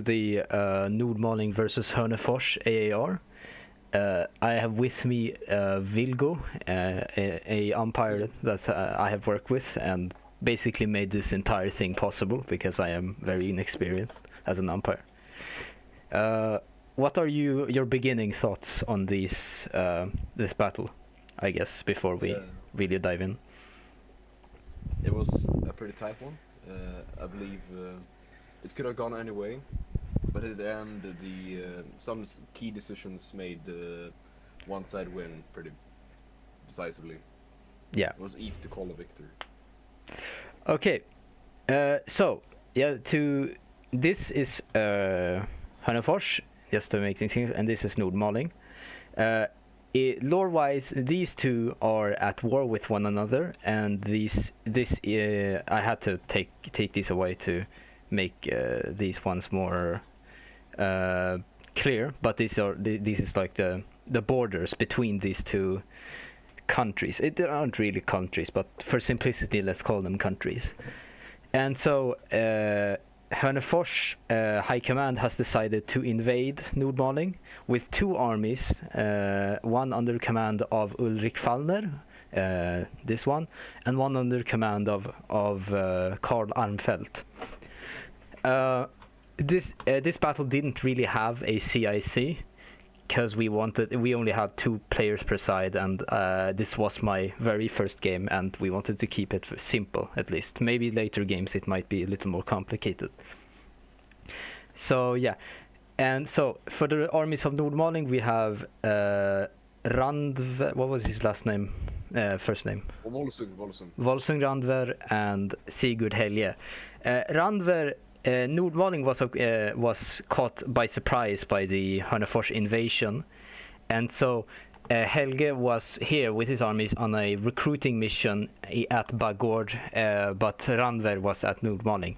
The Nordmaling vs Hörnefors AAR. I have with me Vilgo, a umpire that I have worked with and basically made this entire thing possible because I am very inexperienced as an umpire. What are your beginning thoughts on this battle, I guess, before we really dive in? It was a pretty tight one. I believe it could have gone any way, but at the end, some key decisions made one side win pretty decisively. Yeah. It was easy to call a victory. Okay. This is Hörnefors, just to make things clear, and this is Nordmaling. Lore-wise, these two are at war with one another, and I had to take these away to make these ones more clear. But this is like the borders between these two countries. They aren't really countries, but for simplicity, let's call them countries. And so Hörnefors High Command has decided to invade Nordmaling with two armies, one under command of Ulrik Fallner, this one, and one under command of Karl Armfelt. This battle didn't really have a CIC because we only had 2 players per side, and this was my very first game, and we wanted to keep it simple at least. Maybe later games it might be a little more complicated. So yeah, and so for the armies of Nordmaling we have Randver. What was his last name? First name? Volsung. Volsung Randver and Sigurd Helge. Randver. Nordmaling was caught by surprise by the Hörnefors invasion, and so Helge was here with his armies on a recruiting mission at Bagård, but Randver was at Nordmaling.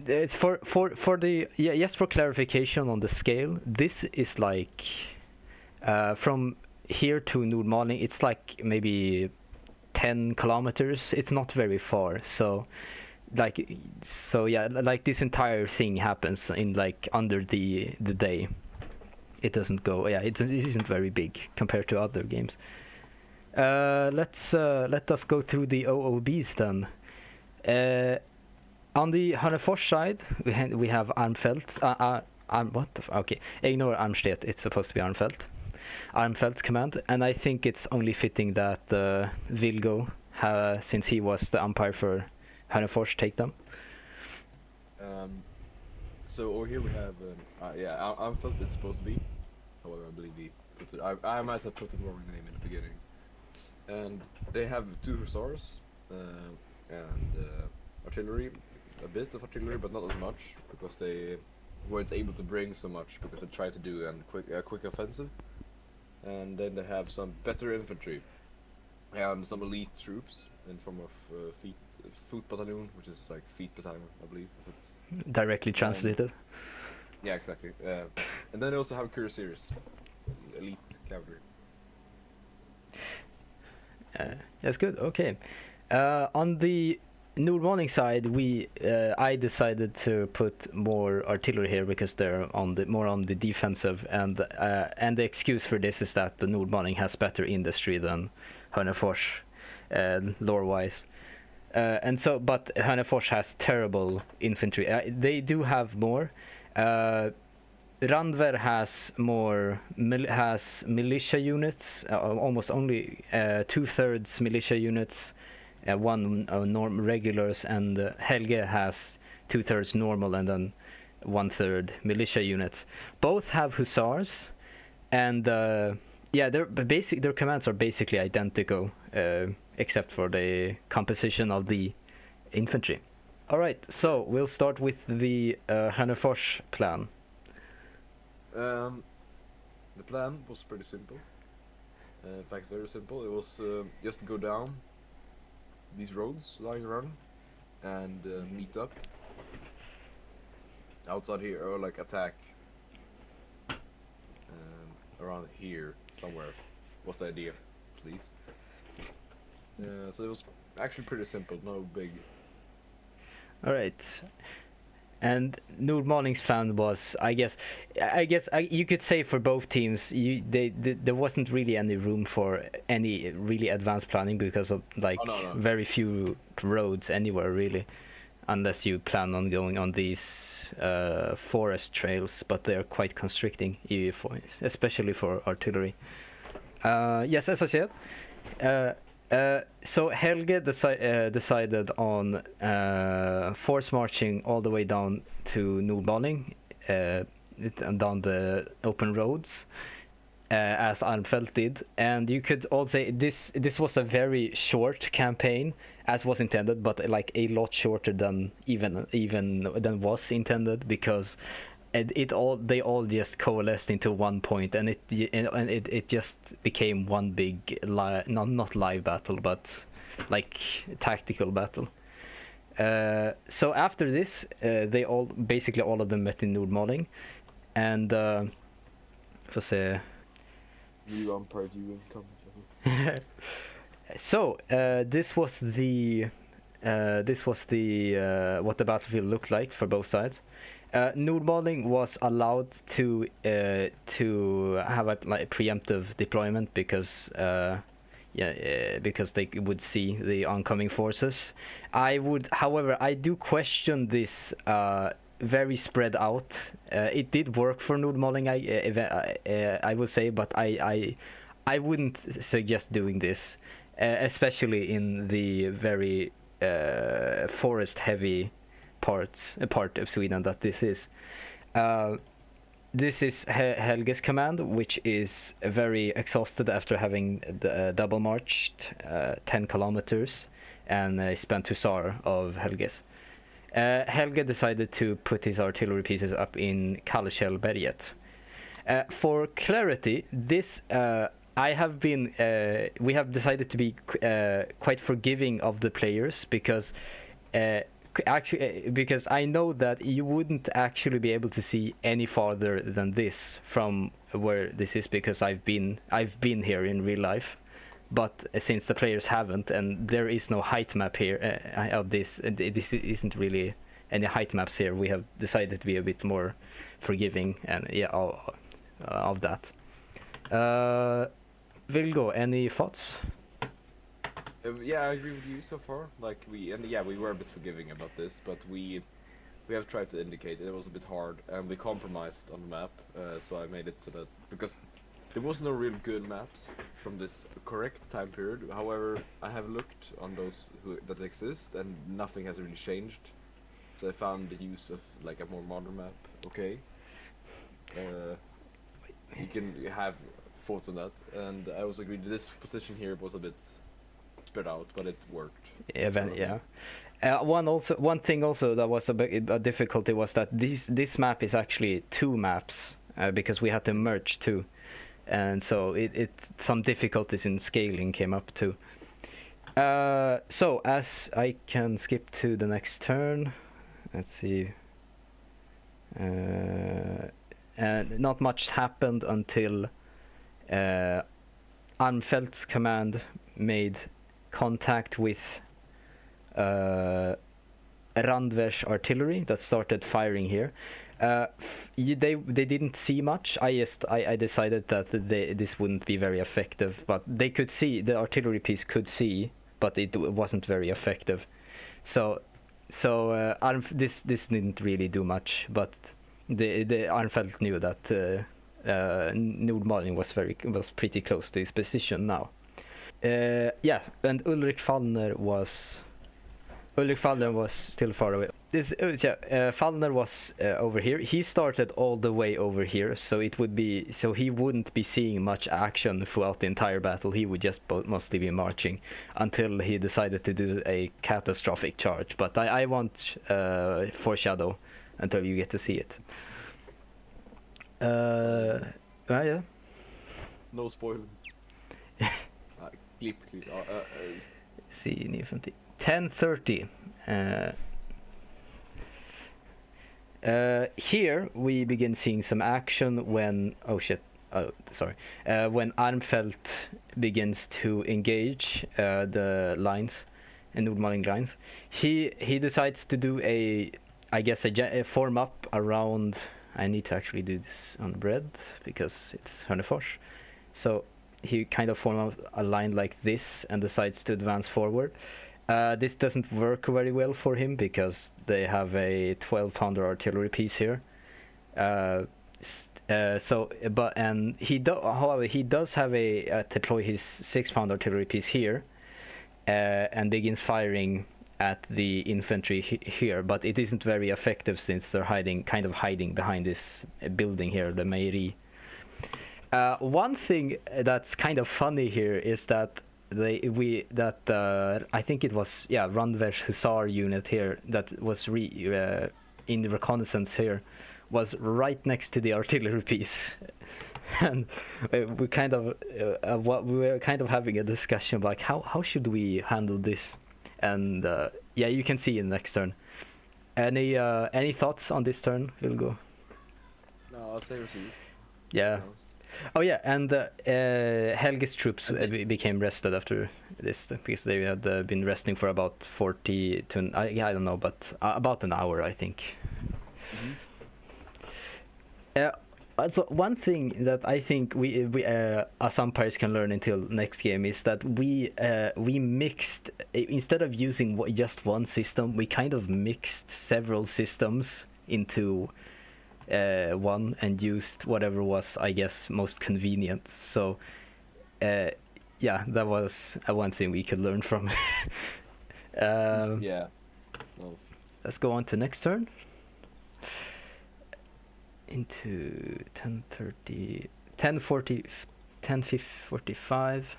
Just for clarification on the scale, this is like from here to Nordmaling, it's like maybe 10 kilometers. It's not very far, so this entire thing happens in like under the day. It doesn't go. It isn't very big compared to other games. Let us go through the OOBs then. On the Hörnefors side, we have Armfelt. Okay, ignore Armstedt. It's supposed to be Armfelt. Armfelt's command, and I think it's only fitting that Vilgo, since he was the umpire for Hörnefors, take them. So over here we have Armfelt is supposed to be. However, I believe he put it. I might have put the wrong name in the beginning. And they have 2 hussars and artillery, a bit of artillery, but not as much because they weren't able to bring so much because they tried to do a quick offensive. And then they have some better infantry and some elite troops in form of foot battalion, which is like feet battalion, I believe. If it's directly translated. Yeah, exactly. And then they also have cuirassiers, elite cavalry. That's good. Okay. On the Nordmaling side, I decided to put more artillery here because they're more on the defensive, and the excuse for this is that the Nordmaling has better industry than Hörnefors, lore-wise. But Hörnefors has terrible infantry. They do have more. Randver has more has militia units, almost only 2/3 militia units, 1 regulars, and Helge has 2/3 normal and then 1/3 militia units. Both have hussars, and their commands are basically identical, except for the composition of the infantry. All right, so we'll start with the Hörnefors plan. The plan was pretty simple. In fact, very simple. It was just to go down these roads lying around and meet up outside here, or like attack around here somewhere. Was the idea, at least. So it was actually pretty simple, no big. All right. And Nordmaling's plan was, you could say for both teams, there wasn't really any room for any really advanced planning because of like no. very few roads anywhere really, unless you plan on going on these forest trails, but they're quite constricting, especially for artillery. Yes, as I said. So Helge decided on force marching all the way down to Nordmaling, down the open roads, as Armfelt did. And you could also say this was a very short campaign, as was intended, but like a lot shorter than even than was intended, because they all just coalesced into one point, and it just became one big not live battle, but like tactical battle. So after this, they basically all of them met in Nordmaling, and får se. So this was the what the battlefield looked like for both sides. Nordmaling was allowed to have a preemptive deployment because because they would see the oncoming forces. However, I do question this very spread out. It did work for Nordmaling, I would say, but I wouldn't suggest doing this, especially in the very forest heavy part of Sweden that this is. This is Helge's command, which is very exhausted after having double marched 10 kilometers and spent hussar of Helge's. Helge decided to put his artillery pieces up in Kallkjellberget. For clarity, this we have decided to be quite forgiving of the players because I know that you wouldn't actually be able to see any farther than this from where this is, because I've been here in real life, but since the players haven't, and there is no height map here of this isn't really any height maps here, we have decided to be a bit more forgiving and of that. Vilgo, any thoughts? Yeah, I agree with you so far. Like we were a bit forgiving about this, but we have tried to indicate it was a bit hard, and we compromised on the map. So I made it so that, because there was no real good maps from this correct time period. However, I have looked on those that exist, and nothing has really changed. So I found the use of like a more modern map. Okay. You can have thoughts on that, and I also agree that this position here was a bit spread out, but it worked. Yeah. One thing also that was a difficulty was that this map is actually two maps, because we had to merge two, and so it some difficulties in scaling came up too. So as I can skip to the next turn, let's see. And not much happened until Armfeldt's command made contact with Randvers artillery that started firing here. They didn't see much. I decided that this wouldn't be very effective, but they could see, the artillery piece could see, but it wasn't very effective. So this didn't really do much, but the Armfeldt knew that Nordmaling was pretty close to his position now. And Ulrich Fallner was still far away. Fallner was over here. He started all the way over here, so he wouldn't be seeing much action throughout the entire battle. He would just mostly be marching until he decided to do a catastrophic charge. But I won't foreshadow until you get to see it. Yeah. No spoiling. Clip. See, 10:30. Here we begin seeing some action when when Armfeldt begins to engage the lines and Nordmaling lines. He decides to do a I guess, form up around. I need to actually do this on bread because it's Hörnefors. So he kind of forms up a line like this and decides to advance forward. This doesn't work very well for him because they have a 12-pounder artillery piece here. However, he does have deploy his 6-pound artillery piece here, and begins firing at the infantry here, but it isn't very effective since they're kind of hiding behind this building here, the mairie. One thing that's kind of funny here is that I think it was Randvers Hussar unit here that was in the reconnaissance here was right next to the artillery piece. And we were kind of having a discussion like how should we handle this, and you can see in the next turn. Any thoughts on this turn, Vilgo? No, I'll say receive. Yeah. Oh yeah, and Helge's troops became rested after this because they had been resting for about 40 to I don't know, but about an hour, I think. Also, one thing that I think we as umpires can learn until next game is that we mixed, instead of using just one system, we kind of mixed several systems into one and used whatever was, I guess, most convenient. So that was one thing we could learn from. Let's go on to next turn. Into 10:30, 10:40, 10:45.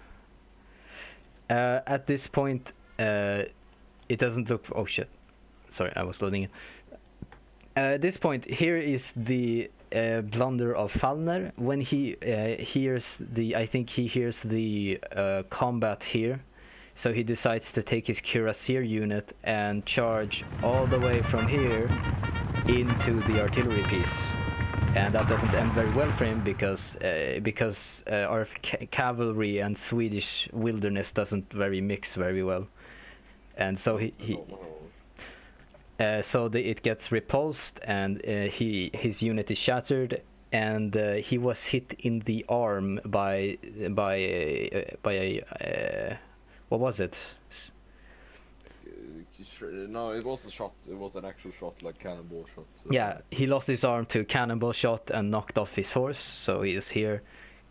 At this point, it doesn't look. Oh shit! Sorry, I was loading it. At this point, here is the blunder of Fallner when he hears the combat here, so he decides to take his cuirassier unit and charge all the way from here into the artillery piece. And that doesn't end very well for him because our cavalry and Swedish wilderness doesn't mix very well, and so it gets repulsed, and his unit is shattered, and he was hit in the arm by a what was it? No, it was a shot. It was an actual shot, like cannonball shot. So. Yeah, he lost his arm to a cannonball shot and knocked off his horse, so he is here,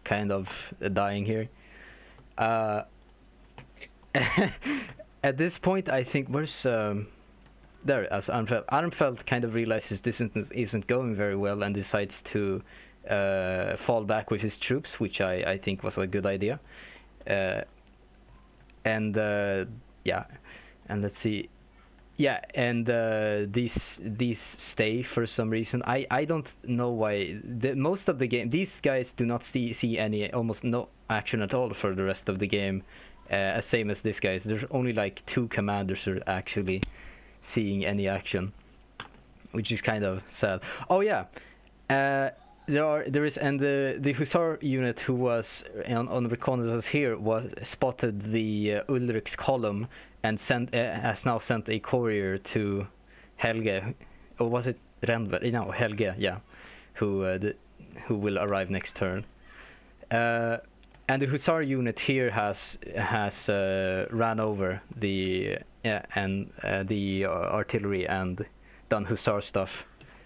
kind of dying here. At this point, I think where's there as Armfelt kind of realizes this isn't going very well and decides to fall back with his troops, which I think was a good idea. And let's see. Yeah, and these stay for some reason. I don't know why. Most of the game, these guys do not see almost no action at all for the rest of the game. Same as this guys. There's only like 2 commanders who are actually seeing any action, which is kind of sad. Oh yeah, the Hussar unit who was on reconnaissance here spotted the Ulrich's column and has now sent a courier to Helge, or was it Renver? No, Helge, yeah, who will arrive next turn. And the Hussar unit here has ran over the artillery and done Hussar stuff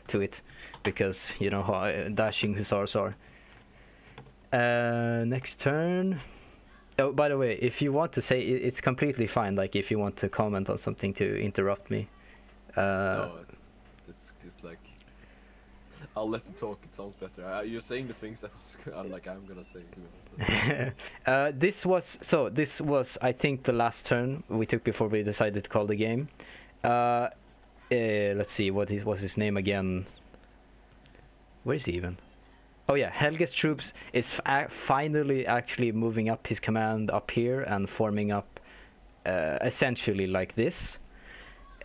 to it, because you know how dashing Hussars are. Next turn. Oh, by the way, if you want to say, it's completely fine. Like, if you want to comment on something, to interrupt me. No, it's like, I'll let you talk. It sounds better. You're saying the things that I'm gonna say. This was I think the last turn we took before we decided to call the game. Let's see, what was his name again? Where is he even? Oh yeah, Helge's troops is finally actually moving up his command up here and forming up essentially like this.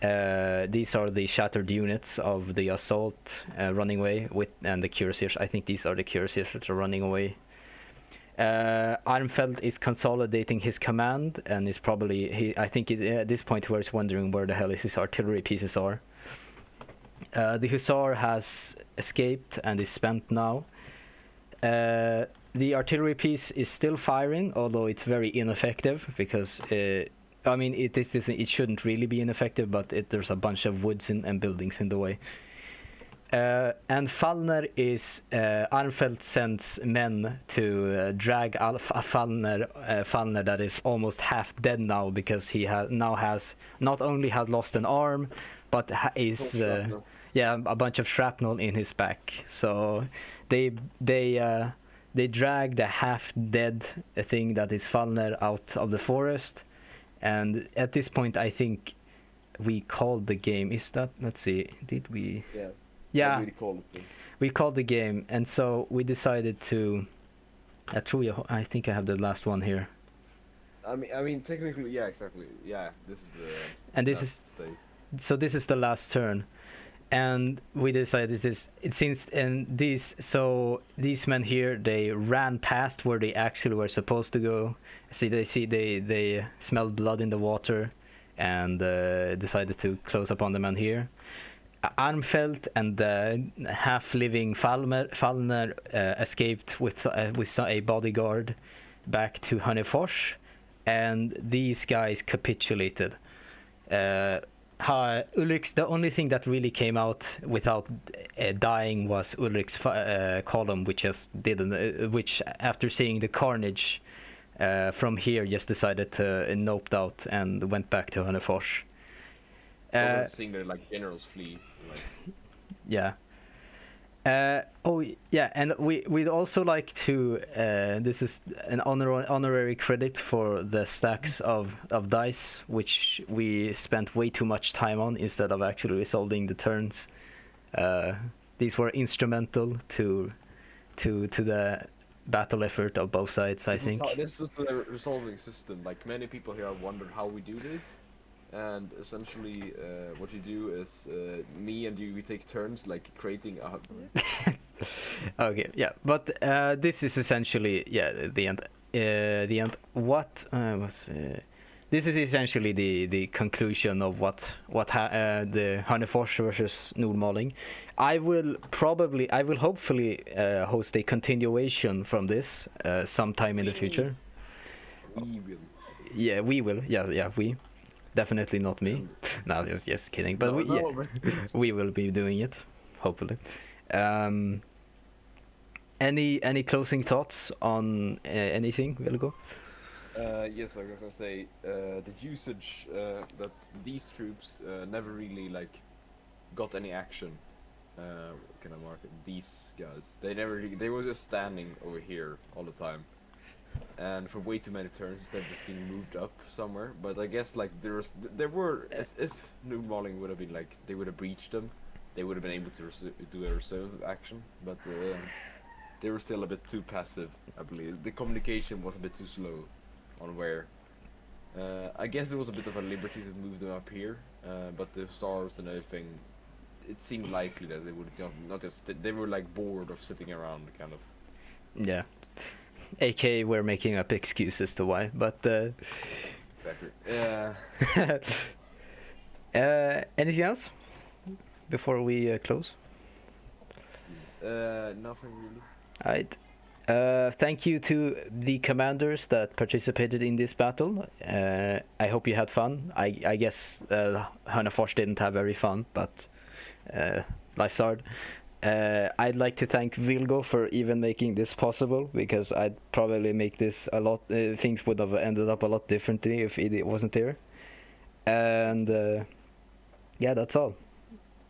These are the shattered units of the assault running away and the cuirassiers. I think these are the cuirassiers that are running away. Armfelt is consolidating his command and is probably at this point where he's wondering where the hell his artillery pieces are. The hussar has escaped and is spent now. The artillery piece is still firing, although it's very ineffective because I mean it shouldn't really be ineffective, but there's a bunch of woods and buildings in the way. And Fallner is Armfelt sends men to drag Fallner that is almost half dead now because he has not only has lost an arm, but is a bunch of shrapnel in his back. So they drag the half dead thing that is Fallner out of the forest, and at this point I think we called the game. Is that, let's see, did we? Yeah. Yeah, Really we called the game, and so we decided to. I think I have the last one here. I mean, technically, yeah, exactly. Yeah, this is the. And this is state. So this is the last turn, and we decided these men here, they ran past where they actually were supposed to go. They smelled blood in the water, and decided to close up on the men here. Armfelt and the half-living Fallner escaped with a bodyguard back to Hörnefors, and these guys capitulated. Ulrich's, the only thing that really came out without dying was Ulrich's column, which which after seeing the carnage from here just decided to noped out and went back to Hörnefors. Seeing the generals flee. Yeah. And we'd also like to. This is an honorary credit for the stacks of dice, which we spent way too much time on instead of actually resolving the turns. These were instrumental to the battle effort of both sides, I think. This is the resolving system. Like, many people here have wondered how we do this. And essentially, what you do is me and you, we take turns like creating a. Okay, yeah, but this is essentially the end. The end. What was? This is essentially the conclusion of what the Hörnefors versus Nordmaling. I will hopefully host a continuation from this sometime in the future. We will. Yeah, we will. Yeah, we. Definitely not me. No, just kidding. But we will be doing it, hopefully. Any closing thoughts on anything, Vilgo? Yes, I was gonna say the usage that these troops never really got any action. Can I mark it? These guys, they were just standing over here all the time. And for way too many turns, they've just been moved up somewhere. But I guess if Nordmaling would have been they would have breached them, they would have been able to do a reserve action. But they were still a bit too passive, I believe. The communication was a bit too slow on where. I guess there was a bit of a liberty to move them up here, but the SARS and everything, it seemed likely that they would not just they were bored of sitting around, kind of. Yeah. AK, we're making up excuses to why, but Exactly. Yeah. Anything else before we close? Nothing really. Alright. Thank you to the commanders that participated in this battle. I hope you had fun. I guess Hörnefors didn't have very fun, but life's hard. I'd like to thank Vilgo for even making this possible, because I'd probably make this a lot. Things would have ended up a lot differently if it wasn't here. And yeah, that's all.